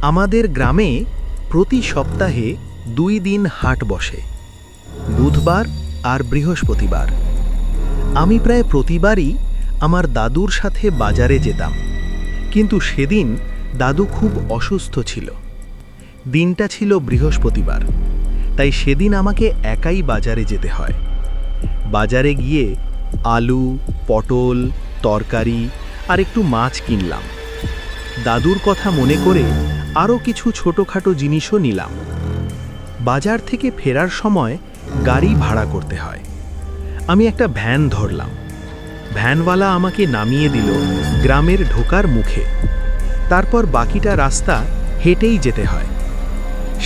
আমাদের গ্রামে প্রতি সপ্তাহে 2 দিন হাট বসে, বুধবার আর বৃহস্পতিবার। আমি প্রায় প্রতিবারই আমার দাদুর সাথে বাজারে যেতাম, কিন্তু সেদিন দাদু খুব অসুস্থ ছিল। দিনটা ছিল বৃহস্পতিবার, তাই সেদিন আমাকে একাই বাজারে যেতে হয়। বাজারে গিয়ে আলু, পটল, তরকারি আর একটু মাছ কিনলাম। দাদুর কথা মনে করে আরও কিছু ছোটোখাটো জিনিসও নিলাম। বাজার থেকে ফেরার সময় গাড়ি ভাড়া করতে হয়। আমি একটা ভ্যান ধরলাম। ভ্যানওয়ালা আমাকে নামিয়ে দিল গ্রামের ঢোকার মুখে। তারপর বাকিটা রাস্তা হেঁটেই যেতে হয়।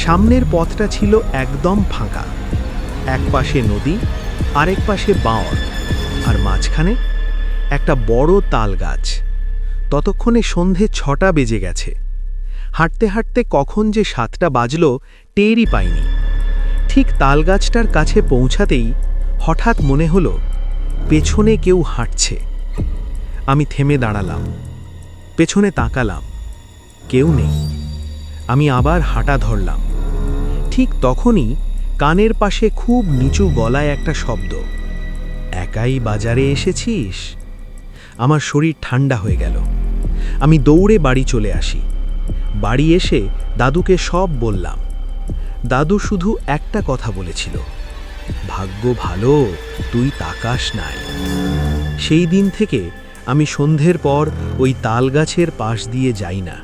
সামনের পথটা ছিল একদম ফাঁকা। এক পাশে নদী, আরেক পাশে বাঁওড়, আর মাঝখানে একটা বড় তাল গাছ। ততক্ষণে সন্ধে 6টা বেজে গেছে। হাঁটতে হাঁটতে কখন যে 7টা বাজল টেরই পাইনি। ঠিক তালগাছটার কাছে পৌঁছাতেই হঠাৎ মনে হলো পেছনে কেউ হাঁটছে। আমি থেমে দাঁড়ালাম, পেছনে তাকালাম, কেউ নেই। আমি আবার হাঁটা ধরলাম। ঠিক তখনই কানের পাশে খুব নিচু গলায় একটা শব্দ, একাই বাজারে এসেছিস? আমার শরীর ঠান্ডা হয়ে গেল। আমি দৌড়ে বাড়ি চলে আসি। বাড়ি এসে দাদুকে সব বললাম। দাদু শুধু একটা কথা বলেছিল, ভাগ্য ভালো তুই তাকাস নাই। সেই দিন থেকে আমি সন্ধ্যের পর ওই তালগাছের পাশ দিয়ে যাই না।